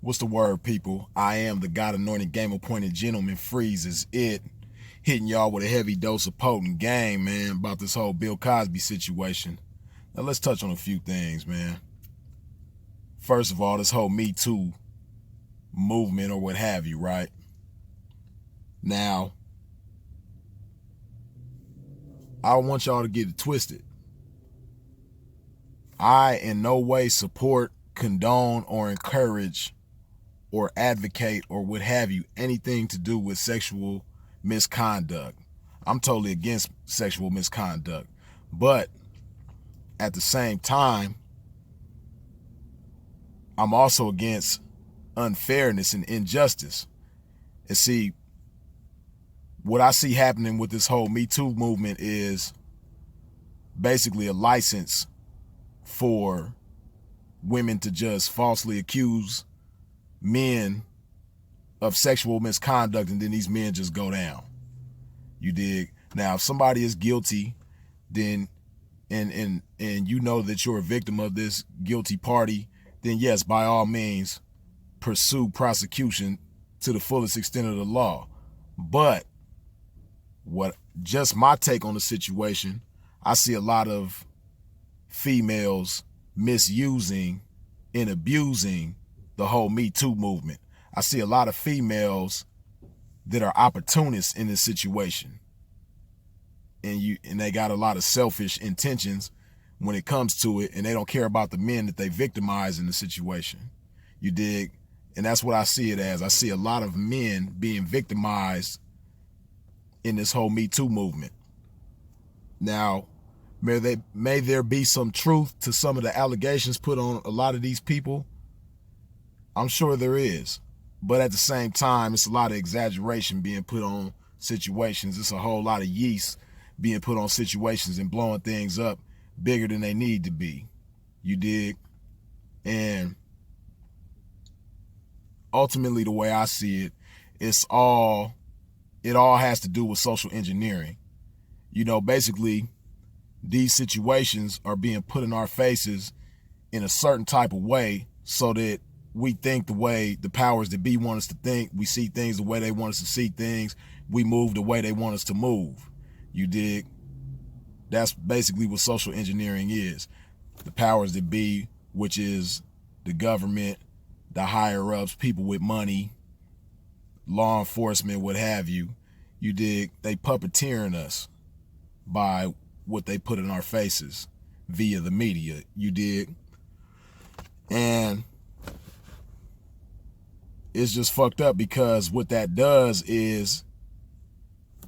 What's the word, people? I am the God anointed game appointed gentleman. Freezes it. Hitting y'all with a heavy dose of potent game, man, about this whole Bill Cosby situation. Now let's touch on a few things, man. First of all, this whole Me Too movement or what have you, right? Now, I don't want y'all to get it twisted. I in no way support, condone, or encourage or advocate or what have you anything to do with sexual misconduct. I'm totally against sexual misconduct. But at the same time, I'm also against unfairness and injustice. And see, what I see happening with this whole Me Too movement is basically a license for women to just falsely accuse men of sexual misconduct, and then these men just go down. You dig? Now, if somebody is guilty, then and you know that you're a victim of this guilty party, then yes, by all means, pursue prosecution to the fullest extent of the law. But what just my take on the situation, I see a lot of females misusing and abusing the whole Me Too movement. I see a lot of females that are opportunists in this situation. And they got a lot of selfish intentions when it comes to it, and they don't care about the men that they victimize in the situation. You dig? And that's what I see it as. I see a lot of men being victimized in this whole Me Too movement. Now, may there be some truth to some of the allegations put on a lot of these people? I'm sure there is. But at the same time, it's a lot of exaggeration being put on situations. It's a whole lot of yeast being put on situations and blowing things up bigger than they need to be. You dig? And ultimately, the way I see it, it all has to do with social engineering. You know, basically, these situations are being put in our faces in a certain type of way so that we think the way the powers that be want us to think. We see things the way they want us to see things. We move the way they want us to move. You dig? That's basically what social engineering is. The powers that be, which is the government, the higher ups, people with money, law enforcement, what have you. You dig? They puppeteering us by what they put in our faces via the media. You dig? And it's just fucked up, because what that does is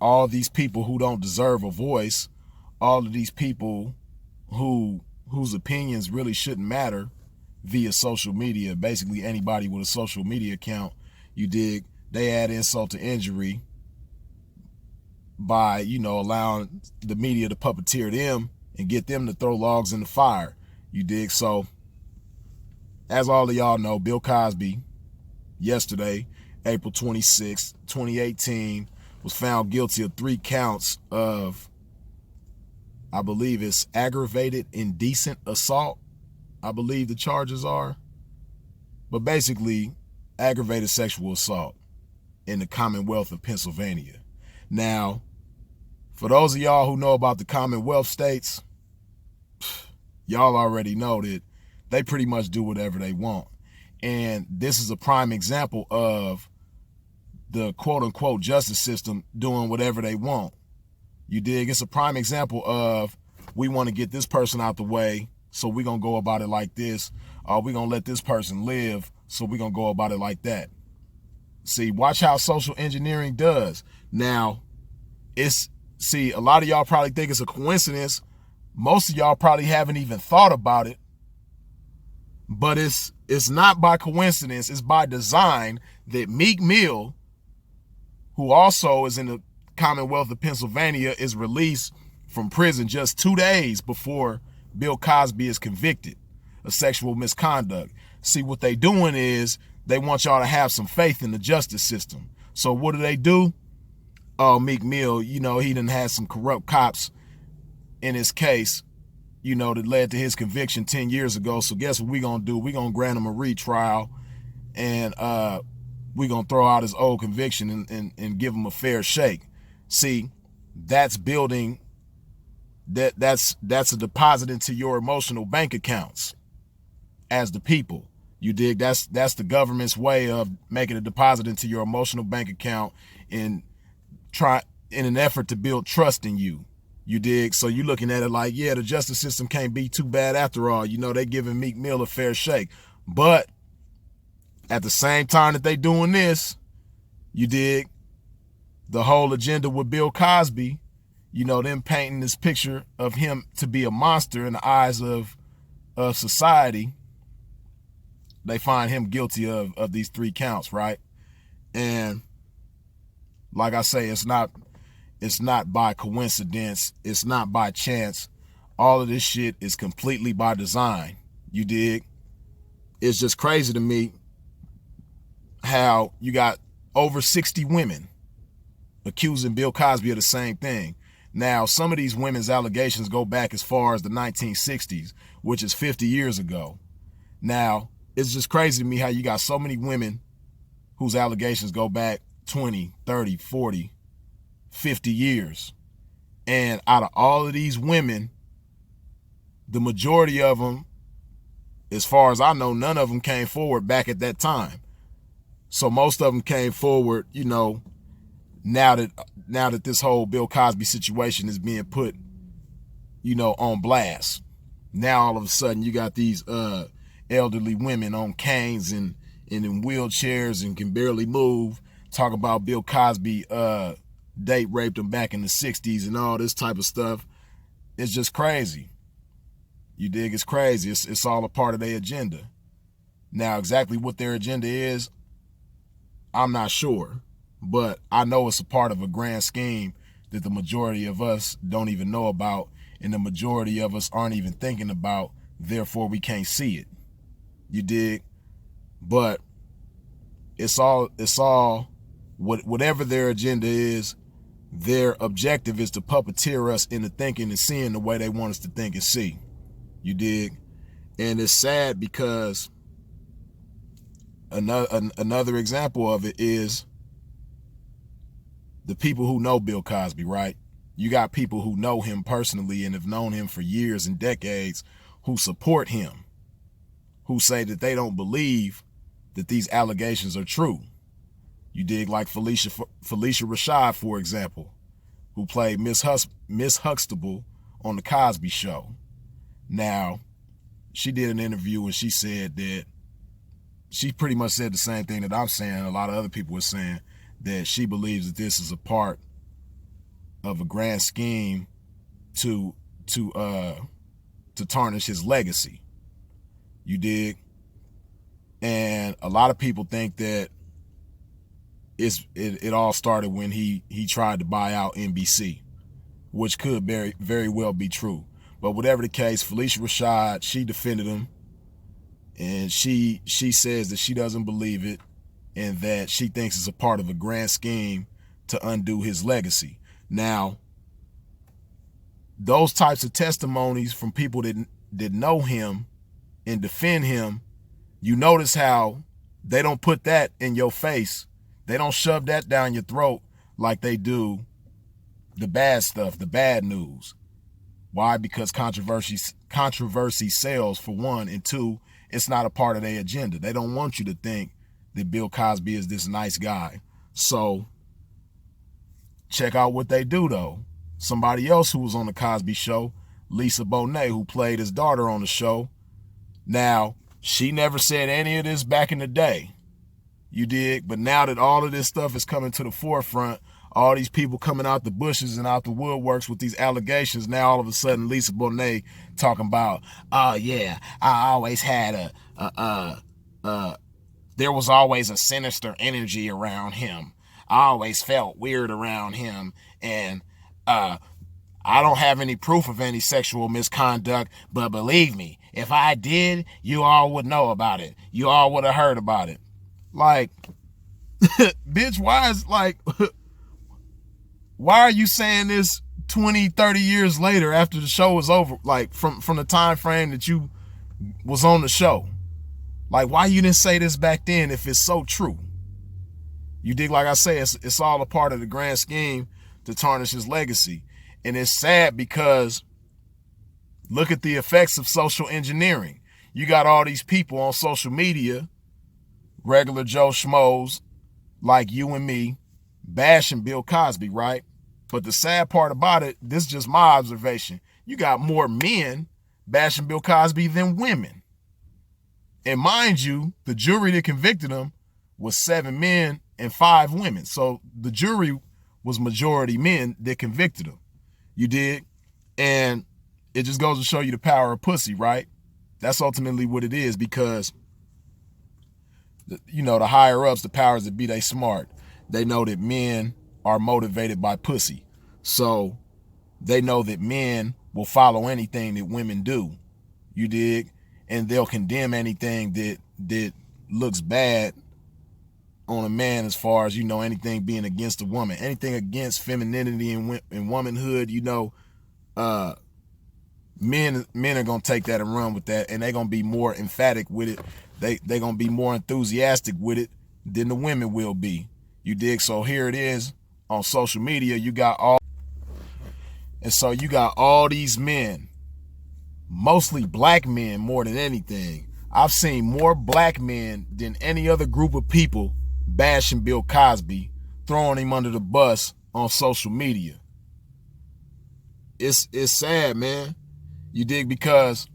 all these people who don't deserve a voice, all of these people whose opinions really shouldn't matter via social media, basically anybody with a social media account, you dig, they add insult to injury by, you know, allowing the media to puppeteer them and get them to throw logs in the fire. You dig? So, as all of y'all know, Bill Cosby, yesterday, April 26, 2018, was found guilty of 3 counts of, I believe it's aggravated indecent assault, I believe the charges are. But basically, aggravated sexual assault in the Commonwealth of Pennsylvania. Now, for those of y'all who know about the Commonwealth states, y'all already know that they pretty much do whatever they want. And this is a prime example of the quote-unquote justice system doing whatever they want. You dig? It's a prime example of, we want to get this person out the way, so we're going to go about it like this. Or we're going to let this person live, so we're going to go about it like that. See, watch how social engineering does. Now, a lot of y'all probably think it's a coincidence. Most of y'all probably haven't even thought about it. But it's not by coincidence, it's by design that Meek Mill, who also is in the Commonwealth of Pennsylvania, is released from prison just 2 days before Bill Cosby is convicted of sexual misconduct. See, what they doing is they want y'all to have some faith in the justice system. So what do? Oh, Meek Mill, you know, he done had some corrupt cops in his case, you know, that led to his conviction 10 years ago. So guess what we gonna do? We gonna grant him a retrial, and we're gonna throw out his old conviction and give him a fair shake. See, that's building, that's a deposit into your emotional bank accounts as the people. You dig? That's the government's way of making a deposit into your emotional bank account in an effort to build trust in you. You dig? So you're looking at it like, yeah, the justice system can't be too bad after all. You know, they giving Meek Mill a fair shake. But at the same time that they doing this, you dig, the whole agenda with Bill Cosby, you know, them painting this picture of him to be a monster in the eyes of society, they find him guilty of these 3 counts, right? And like I say, it's not by coincidence. It's not by chance. All of this shit is completely by design. You dig? It's just crazy to me how you got over 60 women accusing Bill Cosby of the same thing. Now, some of these women's allegations go back as far as the 1960s, which is 50 years ago. Now, it's just crazy to me how you got so many women whose allegations go back 20, 30, 40, 50 years. And out of all of these women, the majority of them, as far as I know, none of them came forward back at that time. So most of them came forward, you know, now that this whole Bill Cosby situation is being put, you know, on blast. Now all of a sudden you got these elderly women on canes and in wheelchairs and can barely move, talk about Bill Cosby date raped them back in the 60s and all this type of stuff. It's just crazy. You dig? It's crazy. It's all a part of their agenda. Now, exactly what their agenda is, I'm not sure. But I know it's a part of a grand scheme that the majority of us don't even know about, and the majority of us aren't even thinking about, therefore we can't see it. You dig? But it's all whatever their agenda is, their objective is to puppeteer us into thinking and seeing the way they want us to think and see. You dig? And it's sad because another example of it is the people who know Bill Cosby, right? You got people who know him personally and have known him for years and decades who support him, who say that they don't believe that these allegations are true. You dig? Like Felicia Rashad, for example, who played Miss Huxtable on the Cosby Show. Now, she did an interview and she said that she pretty much said the same thing that I'm saying, a lot of other people were saying, that she believes that this is a part of a grand scheme to tarnish his legacy. You dig? And a lot of people think that it all started when he tried to buy out NBC, which could very well be true. But whatever the case, Felicia Rashad, she defended him, and she says that she doesn't believe it, and that she thinks it's a part of a grand scheme to undo his legacy. Now, those types of testimonies from people that know him and defend him, you notice how they don't put that in your face. They don't shove that down your throat like they do the bad stuff, the bad news. Why? Because controversy sells, for one, and two, it's not a part of their agenda. They don't want you to think that Bill Cosby is this nice guy. So check out what they do, though. Somebody else who was on the Cosby Show, Lisa Bonet, who played his daughter on the show. Now, she never said any of this back in the day. You dig? But now that all of this stuff is coming to the forefront, all these people coming out the bushes and out the woodworks with these allegations, now all of a sudden Lisa Bonet talking about, oh yeah, I always had there was always a sinister energy around him. I always felt weird around him, and I don't have any proof of any sexual misconduct, but believe me, if I did, you all would know about it. You all would have heard about it. Like, bitch, why are you saying this 20, 30 years later after the show was over? Like, from the time frame that you was on the show. Like, why you didn't say this back then if it's so true? You dig? Like I say, it's all a part of the grand scheme to tarnish his legacy. And it's sad because look at the effects of social engineering. You got all these people on social media, regular Joe Schmoes like you and me, bashing Bill Cosby, right? But the sad part about it, this is just my observation, you got more men bashing Bill Cosby than women. And mind you, the jury that convicted him was 7 men and 5 women. So the jury was majority men that convicted him. You dig? And it just goes to show you the power of pussy, right? That's ultimately what it is, because, you know, the higher ups, the powers that be, they smart. They know that men are motivated by pussy. So they know that men will follow anything that women do. You dig? And they'll condemn anything that looks bad on a man, as far as, you know, anything being against a woman, anything against femininity and womanhood, you know, men are gonna take that and run with that, and they're gonna be more emphatic with it. They're gonna be more enthusiastic with it than the women will be. You dig? So here it is on social media. You got all these men, mostly black men more than anything. I've seen more black men than any other group of people bashing Bill Cosby, throwing him under the bus on social media. It's sad, man. You dig? Because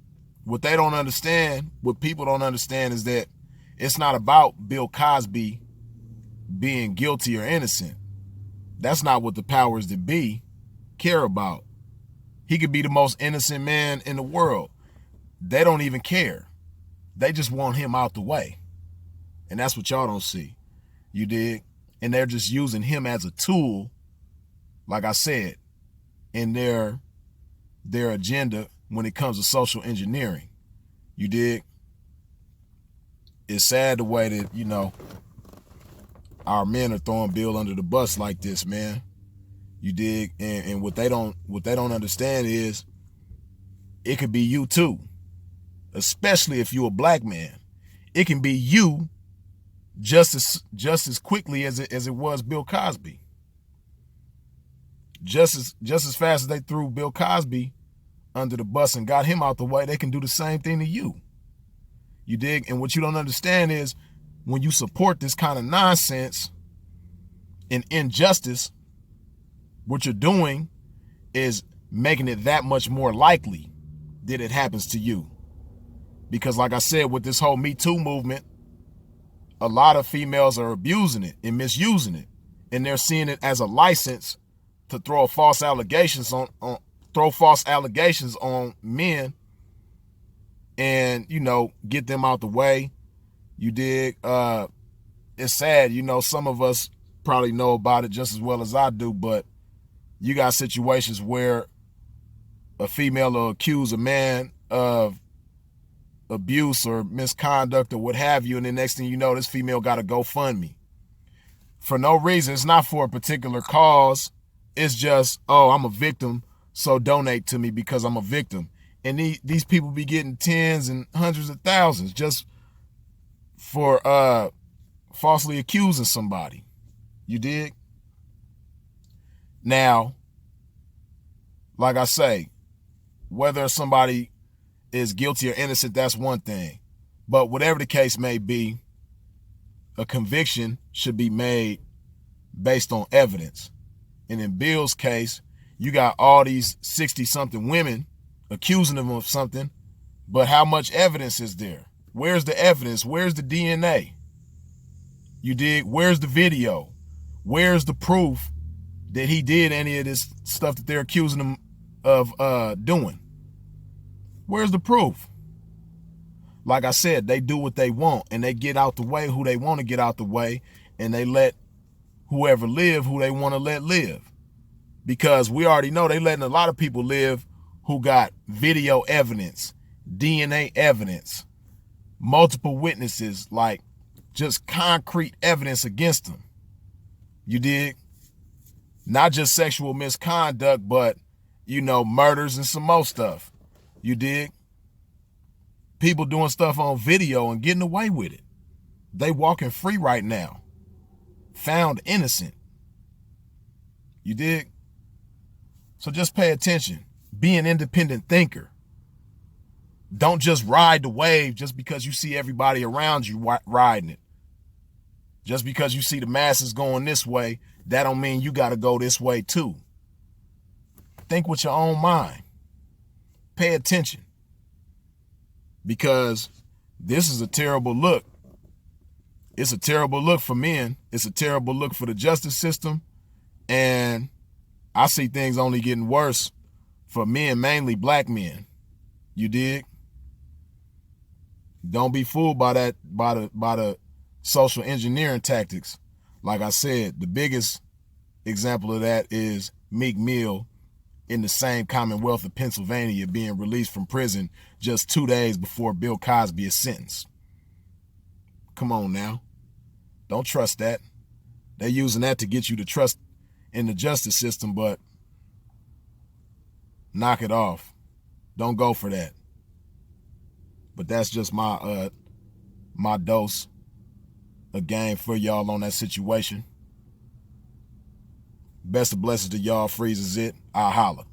what they don't understand, what people don't understand, is that it's not about Bill Cosby being guilty or innocent. That's not what the powers that be care about. He could be the most innocent man in the world. They don't even care. They just want him out the way. And that's what y'all don't see. You dig? And they're just using him as a tool, like I said, in their agenda when it comes to social engineering. You dig? It's sad the way that, you know, our men are throwing Bill under the bus like this, man. You dig? And what they don't understand is it could be you too. Especially if you're a black man. It can be you just as quickly as it was Bill Cosby. Just as fast as they threw Bill Cosby under the bus and got him out the way, they can do the same thing to you. You dig? And what you don't understand is when you support this kind of nonsense and injustice, what you're doing is making it that much more likely that it happens to you. Because like I said, with this whole Me Too movement, a lot of females are abusing it and misusing it. And they're seeing it as a license to throw false allegations on men and, you know, get them out the way. You dig? It's sad, you know, some of us probably know about it just as well as I do, but you got situations where a female will accuse a man of abuse or misconduct or what have you, and the next thing you know, this female got a GoFundMe. For no reason. It's not for a particular cause. It's just, oh, I'm a victim, so donate to me because I'm a victim. And these people be getting tens and hundreds of thousands just for falsely accusing somebody. You dig? Now, like I say, whether somebody is guilty or innocent, that's one thing. But whatever the case may be, a conviction should be made based on evidence. And in Bill's case, you got all these 60-something women accusing him of something, but how much evidence is there? Where's the evidence? Where's the DNA? You dig? Where's the video? Where's the proof that he did any of this stuff that they're accusing him of doing? Where's the proof? Like I said, they do what they want and they get out the way who they want to get out the way, and they let whoever live who they want to let live. Because we already know they letting a lot of people live who got video evidence, DNA evidence, multiple witnesses, like just concrete evidence against them. You dig? Not just sexual misconduct, but, you know, murders and some more stuff. You dig? People doing stuff on video and getting away with it. They walking free right now. Found innocent. You dig? So just pay attention. Be an independent thinker. Don't just ride the wave just because you see everybody around you riding it. Just because you see the masses going this way, that don't mean you got to go this way too. Think with your own mind. Pay attention. Because this is a terrible look. It's a terrible look for men. It's a terrible look for the justice system. And I see things only getting worse for men, mainly black men. You dig? Don't be fooled by that, by the social engineering tactics. Like I said, the biggest example of that is Meek Mill in the same Commonwealth of Pennsylvania being released from prison just 2 days before Bill Cosby is sentenced. Come on now. Don't trust that. They're using that to get you to trust in the justice system, but knock it off. Don't go for that. But that's just my dose of game for y'all on that situation. Best of blessings to y'all. Freeze is it. I'll holla.